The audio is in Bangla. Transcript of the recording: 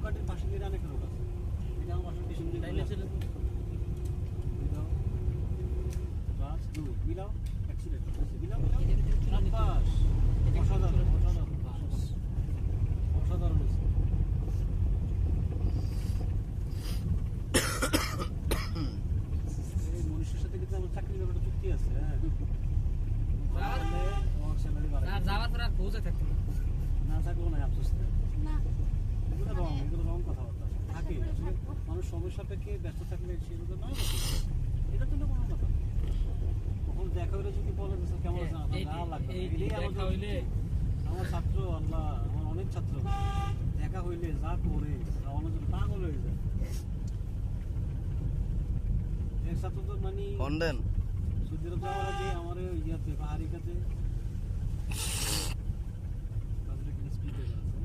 চৌকাঠের পাশে দিয়ে অনেক রোড আছে, এটা আমার বাসার পিছন দিয়ে বিলাও বাস দুই বিলাও অ্যাক্সিডেন্ট হয়েছে, বিলাও বাস অসাধারণ অসাধারণ অসাধারণ হয়েছে। এই মনীষের সাথে কিন্তু আমার চাকরির ব্যাপারটা চুক্তি আছে। হ্যাঁ, আমার স্যালারি বাড়াই যাওয়ার পর আর পৌঁছে থাকতো না থাকবো না, আফসোস নেই। এগুলো রং কথাবার্তা থাকে। আসলে মানুষ সময় সাপেক্ষে ব্যস্ত থাকলে সেগুলো না, এটা তো কোনো কথা। কখন দেখা হলে যদি বলে কেমন আছে লাগবে, আমার ছাত্র আল্লাহ, আমার অনেক ছাত্র দেখা হইলে যা করে আমার জন্য পাগল হয়ে যায়। এক ছাত্র তো মানে সৌদি আরব যাওয়ার আগে আমার ইয়াতে পাহাড়িকাতে